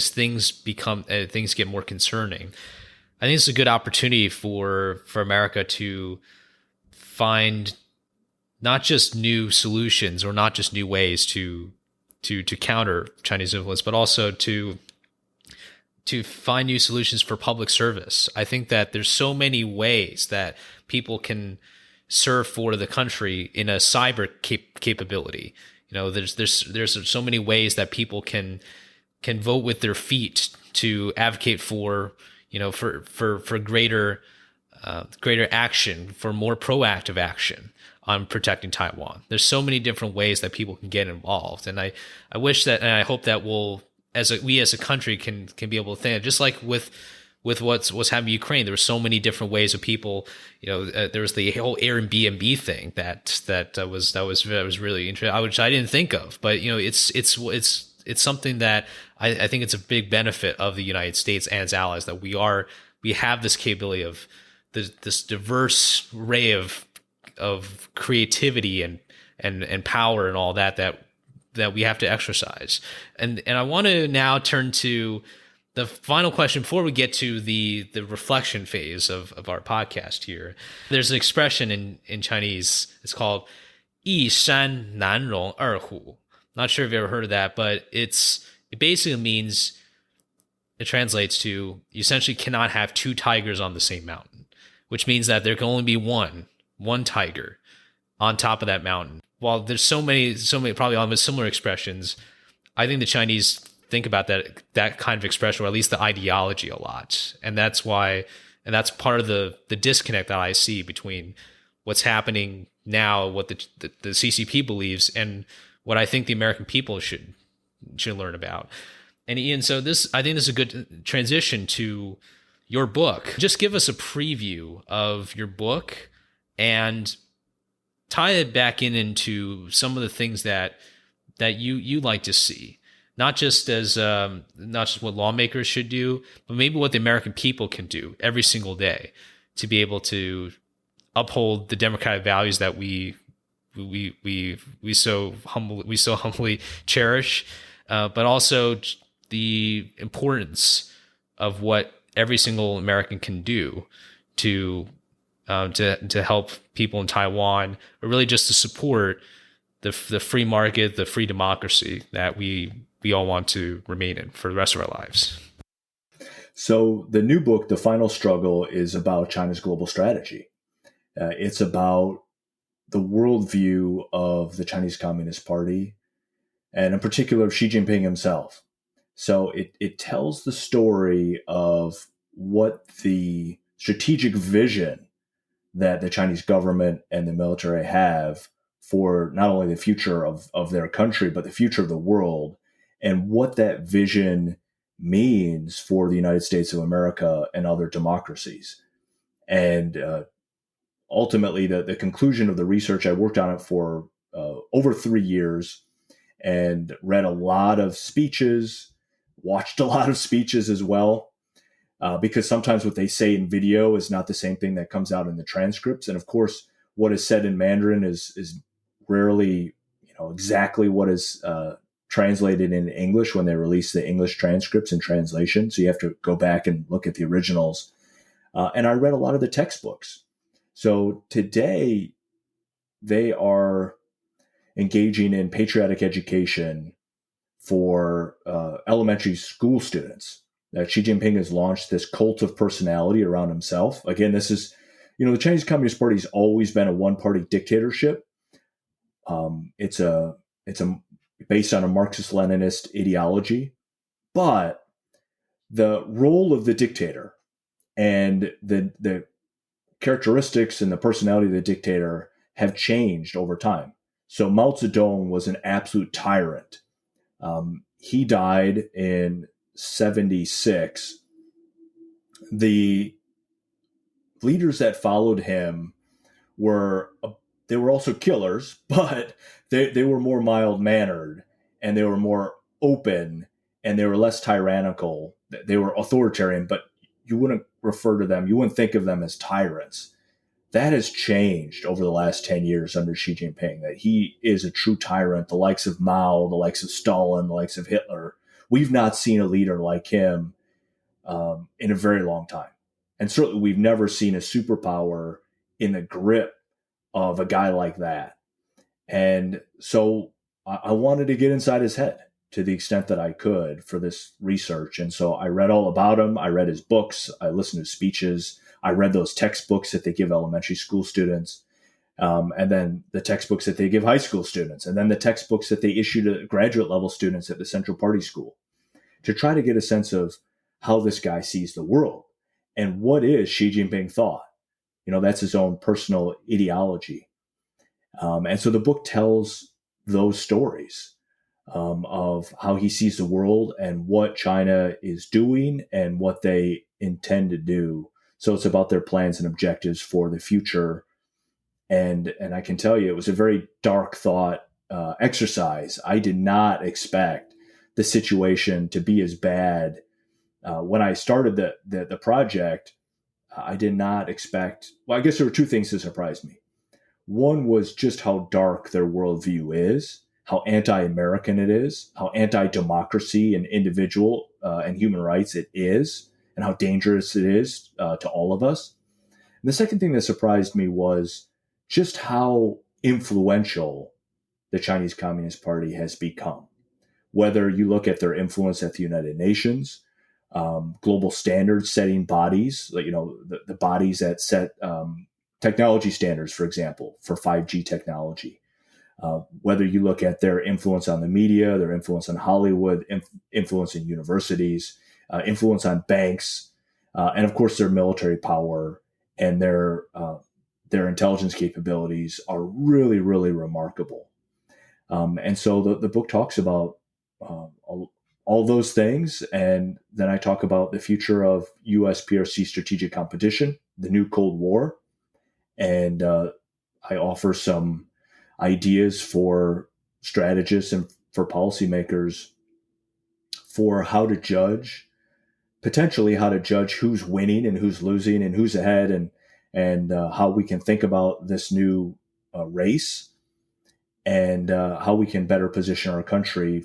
things become things get more concerning, I think it's a good opportunity for America to find not just new solutions or not just new ways to counter Chinese influence, but also to find new solutions for public service. I think that there's so many ways that people can serve for the country in a cyber capability. There's so many ways that people can vote with their feet to advocate for greater action, for more proactive action on protecting Taiwan. There's so many different ways that people can get involved, and I wish that, and I hope that we as a country can be able to think, just like with what's happening in Ukraine. There were so many different ways of people. There was the whole Airbnb thing that was really interesting, which I didn't think of. But it's something that I think it's a big benefit of the United States and its allies, that we have this capability of this diverse array of creativity and power and all that we have to exercise. And I want to now turn to the final question before we get to the reflection phase of our podcast here. There's an expression in Chinese. It's called 一山难容二虎. Not sure if you've ever heard of that, but it basically means, it translates to, you essentially cannot have two tigers on the same mountain, which means that there can only be one tiger on top of that mountain. While there's so many probably almost similar expressions, I think the Chinese think about that kind of expression, or at least the ideology, a lot. And that's part of the disconnect that I see between what's happening now, what the CCP believes, and what I think the American people should learn about. And Ian, so I think this is a good transition to your book. Just give us a preview of your book and tie it back into some of the things that you like to see, not just as not just what lawmakers should do, but maybe what the American people can do every single day to be able to uphold the democratic values that we so humbly cherish, but also the importance of what every single American can do to to help people in Taiwan, or really just to support the free market, the free democracy that we all want to remain in for the rest of our lives. So the new book, The Final Struggle, is about China's global strategy. It's about the worldview of the Chinese Communist Party, and in particular Xi Jinping himself. So it tells the story of what the strategic vision that the Chinese government and the military have for not only the future of their country, but the future of the world, and what that vision means for the United States of America and other democracies. And ultimately, the conclusion of the research, I worked on it for over 3 years and read a lot of speeches, watched a lot of speeches as well, because sometimes what they say in video is not the same thing that comes out in the transcripts. And of course, what is said in Mandarin is rarely, exactly what is translated in English when they release the English transcripts and translation. So you have to go back and look at the originals. And I read a lot of the textbooks. So today, they are engaging in patriotic education for elementary school students. Xi Jinping has launched this cult of personality around himself. Again, this is, the Chinese Communist Party has always been a one-party dictatorship. It's based on a Marxist-Leninist ideology, but the role of the dictator and the characteristics and the personality of the dictator have changed over time. So Mao Zedong was an absolute tyrant. He died in 1976. The leaders that followed him they were also killers, but they were more mild-mannered, and they were more open, and they were less tyrannical. They were authoritarian, but you wouldn't think of them as tyrants. That has changed over the last 10 years under Xi Jinping, that he is a true tyrant, the likes of Mao, the likes of Stalin, the likes of Hitler. We've not seen a leader like him in a very long time. And certainly we've never seen a superpower in the grip of a guy like that. And so I wanted to get inside his head to the extent that I could for this research. And so I read all about him. I read his books. I listened to speeches. I read those textbooks that they give elementary school students, and then the textbooks that they give high school students, and then the textbooks that they issue to graduate level students at the Central Party School, to try to get a sense of how this guy sees the world and what is Xi Jinping thought. That's his own personal ideology. And so the book tells those stories of how he sees the world and what China is doing and what they intend to do. So it's about their plans and objectives for the future. And I can tell you, it was a very dark thought exercise. I did not expect the situation to be as bad. When I started the project, I did not expect, well, I guess there were two things that surprised me. One was just how dark their worldview is, how anti-American it is, how anti-democracy and individual and human rights it is, and how dangerous it is to all of us. And the second thing that surprised me was just how influential the Chinese Communist Party has become. Whether you look at their influence at the United Nations, global standard setting bodies, like, the bodies that set technology standards, for example, for 5G technology. Whether you look at their influence on the media, their influence on Hollywood, influence in universities, influence on banks, and of course their military power and their intelligence capabilities are really, really remarkable. And so the book talks about all those things. And then I talk about the future of U.S. PRC strategic competition, the new Cold War. And I offer some ideas for strategists and for policymakers for how to judge, potentially how to judge who's winning and who's losing and who's ahead, and how we can think about this new race, and how we can better position our country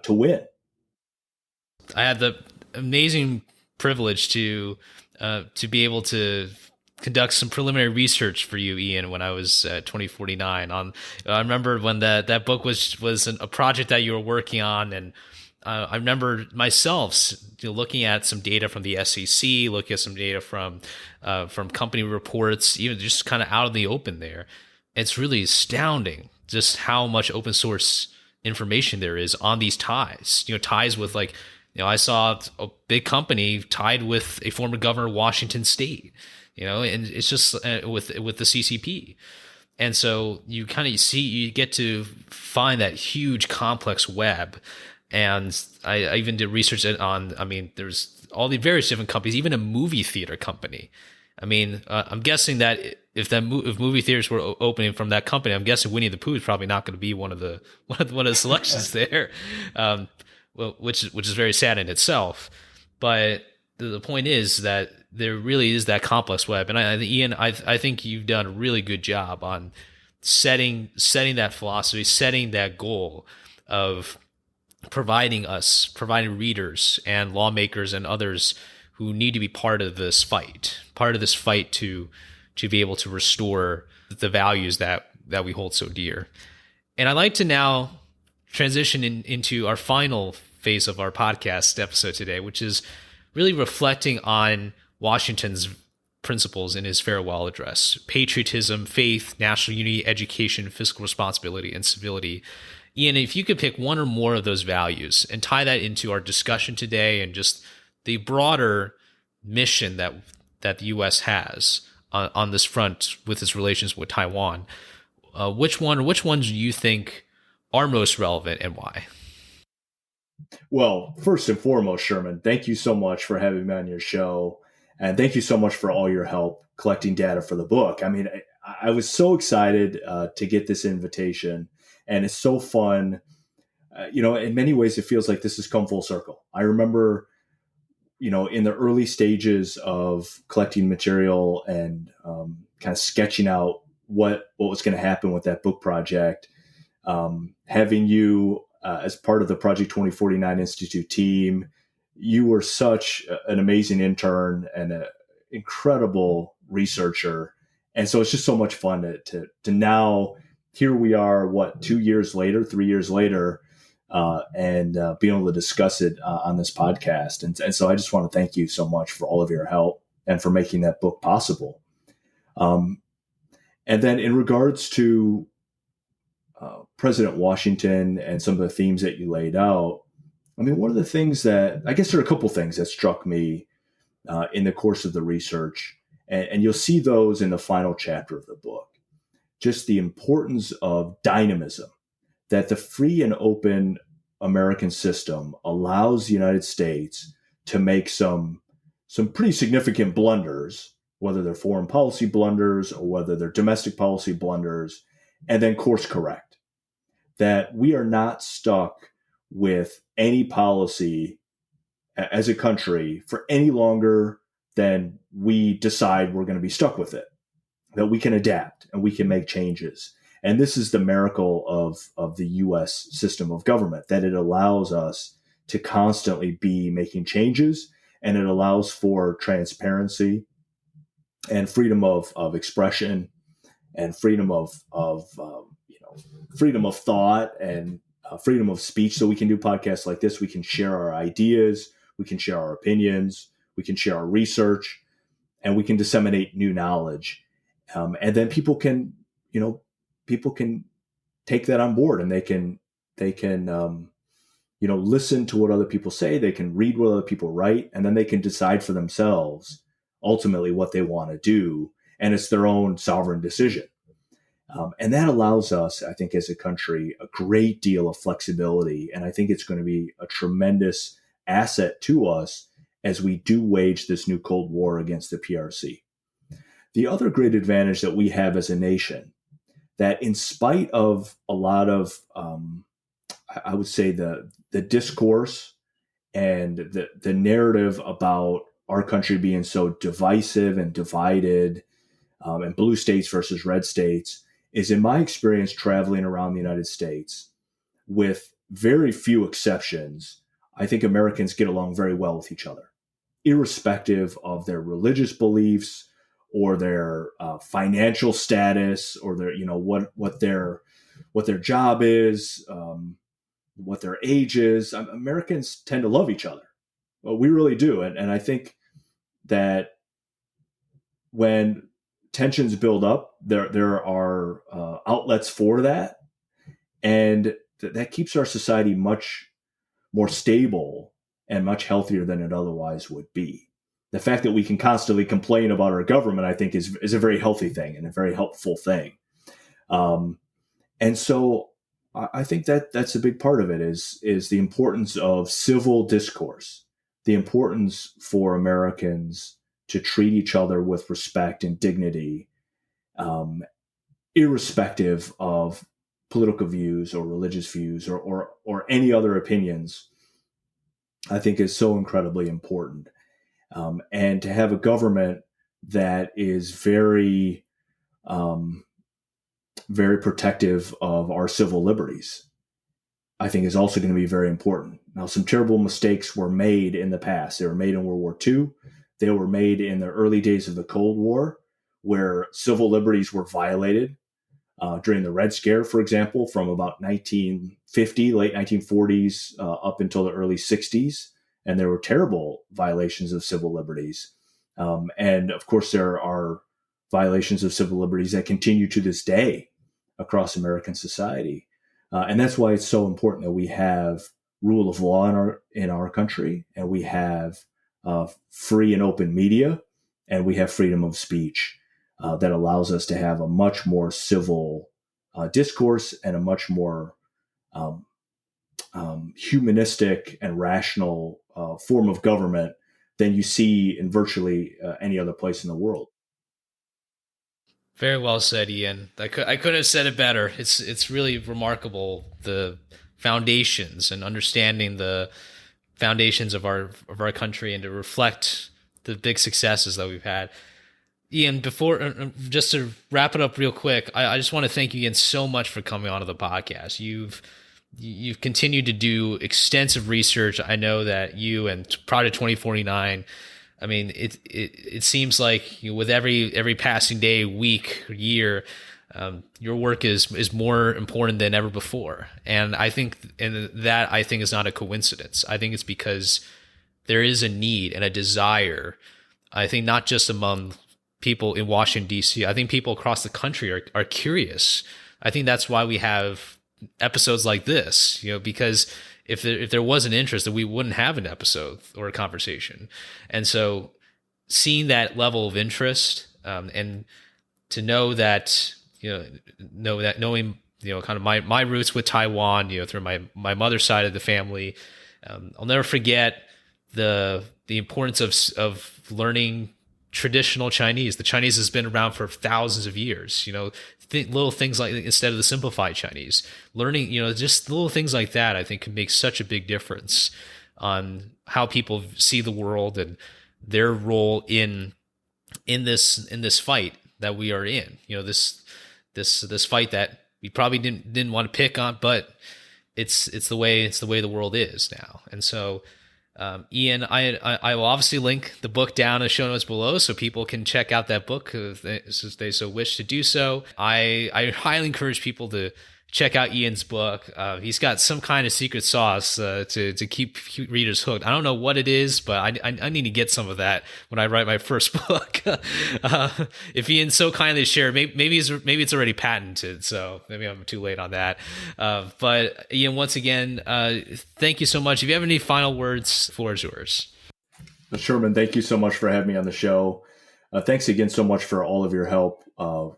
to win. I had the amazing privilege to be able to conduct some preliminary research for you, Ian, when I was 2049. I remember when that book was a project that you were working on, and I remember myself looking at some data from the SEC, looking at some data from company reports, even just kind of out in the open there. It's really astounding just how much open source information there is on these ties. Ties with I saw a big company tied with a former governor of Washington State. And it's just with the CCP. And so you get to find that huge complex web. And I even did research on, there's all the various different companies, even a movie theater company. I'm guessing that if movie theaters were opening from that company, I'm guessing Winnie the Pooh is probably not going to be one of the selections there, which is very sad in itself. But the point is that there really is that complex web, and Ian, I think you've done a really good job on setting that philosophy, setting that goal of providing readers and lawmakers and others who need to be part of this fight to be able to restore the values that we hold so dear. And I'd like to now transition into our final phase of our podcast episode today, which is really reflecting on Washington's principles in his farewell address: patriotism, faith, national unity, education, fiscal responsibility, and civility. Ian, if you could pick one or more of those values and tie that into our discussion today and just the broader mission that the U.S. has on this front with its relations with Taiwan, which ones do you think are most relevant and why? Well, first and foremost, Sherman, thank you so much for having me on your show. And thank you so much for all your help collecting data for the book. I was so excited to get this invitation, and it's so fun. In many ways, it feels like this has come full circle. I remember, in the early stages of collecting material and kind of sketching out what was going to happen with that book project, having you as part of the Project 2049 Institute team. You were such an amazing intern and an incredible researcher. And so it's just so much fun to now, here we are, 3 years later, and being able to discuss it on this podcast. And so I just want to thank you so much for all of your help and for making that book possible. And then in regards to President Washington and some of the themes that you laid out, one of the things that, I guess there are a couple things that struck me in the course of the research, and you'll see those in the final chapter of the book, just the importance of dynamism, that the free and open American system allows the United States to make some pretty significant blunders, whether they're foreign policy blunders or whether they're domestic policy blunders, and then course correct. That we are not stuck with any policy as a country for any longer than we decide we're going to be stuck with it, that we can adapt and we can make changes. And this is the miracle of the U.S. system of government, that it allows us to constantly be making changes, and it allows for transparency and freedom of expression and freedom of freedom of thought and freedom of speech. So we can do podcasts like this. We can share our ideas. We can share our opinions. We can share our research, and we can disseminate new knowledge. And then people can take that on board, and they can listen to what other people say. They can read what other people write, and then they can decide for themselves ultimately what they want to do. And it's their own sovereign decision. And that allows us, I think, as a country, a great deal of flexibility. And I think it's going to be a tremendous asset to us as we do wage this new Cold War against the PRC. The other great advantage that we have as a nation, that in spite of a lot of, I would say, the discourse and the narrative about our country being so divisive and divided, and blue states versus red states, is in my experience traveling around the United States, with very few exceptions, I think Americans get along very well with each other, irrespective of their religious beliefs or their financial status, or their, what their job is, what their age is. Americans tend to love each other. Well, we really do, and I think that when tensions build up, there are outlets for that, and that keeps our society much more stable and much healthier than it otherwise would be. The fact that we can constantly complain about our government, I think, is a very healthy thing and a very helpful thing. And so I think that that's a big part of it, is the importance of civil discourse, the importance for Americans to treat each other with respect and dignity, irrespective of political views or religious views or any other opinions, I think is so incredibly important. And to have a government that is very, very protective of our civil liberties, I think is also going to be very important. Now, some terrible mistakes were made in the past. They were made in World War II. They were made in the early days of the Cold War, where civil liberties were violated. During the Red Scare, for example, from about 1950, late 1940s, up until the early 60s. And there were terrible violations of civil liberties. And of course, there are violations of civil liberties that continue to this day across American society. And that's why it's so important that we have rule of law in our country, and we have free and open media, and we have freedom of speech that allows us to have a much more civil discourse and a much more humanistic and rational form of government than you see in virtually any other place in the world. Very well said, Ian. I couldn't have said it better. It's really remarkable, the foundations and understanding the foundations of our country, and to reflect the big successes that we've had. Ian, before just to wrap it up real quick, I just want to thank you again so much for coming onto the podcast. You've continued to do extensive research. I know that you and Project 2049. I mean, it seems like, with every passing day, week, year, your work is more important than ever before. And I think is not a coincidence. I think it's because there is a need and a desire. I think not just among people in Washington, D.C. I think people across the country are curious. I think that's why we have episodes like this, because if there was an interest, that we wouldn't have an episode or a conversation. And so seeing that level of interest, and to know that, knowing, kind of my roots with Taiwan, through my mother's side of the family, I'll never forget the importance of learning traditional Chinese. The Chinese has been around for thousands of years, little things like, instead of the simplified Chinese, learning, just little things like that, I think can make such a big difference on how people see the world and their role in this fight that we are in, this fight that we probably didn't want to pick on, but it's the way the world is now. And so, Ian, I will obviously link the book down in the show notes below, so people can check out that book if they so wish to do so. I highly encourage people to check out Ian's book. He's got some kind of secret sauce to keep readers hooked. I don't know what it is, but I need to get some of that when I write my first book. If Ian's so kindly share, maybe it's already patented, so maybe I'm too late on that. But Ian, once again, thank you so much. If you have any final words, the floor is yours. Sherman, thank you so much for having me on the show. Thanks again so much for all of your help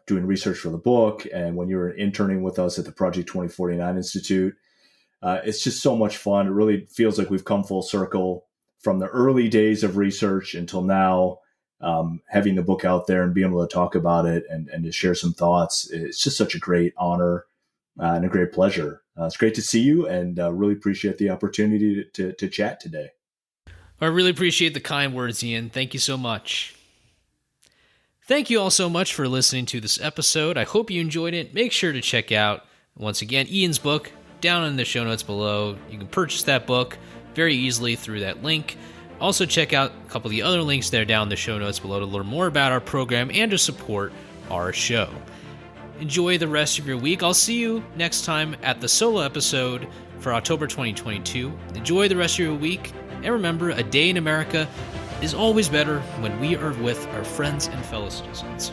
doing research for the book and when you were interning with us at the Project 2049 Institute. It's just so much fun. It really feels like we've come full circle from the early days of research until now. Having the book out there and being able to talk about it and to share some thoughts, it's just such a great honor and a great pleasure. It's great to see you, and really appreciate the opportunity to chat today. I really appreciate the kind words, Ian. Thank you so much. Thank you all so much for listening to this episode. I hope you enjoyed it. Make sure to check out, once again, Ian's book down in the show notes below. You can purchase that book very easily through that link. Also, check out a couple of the other links there down in the show notes below to learn more about our program and to support our show. Enjoy the rest of your week. I'll see you next time at the solo episode for October 2022. Enjoy the rest of your week. And remember, a day in America is always better when we are with our friends and fellow citizens.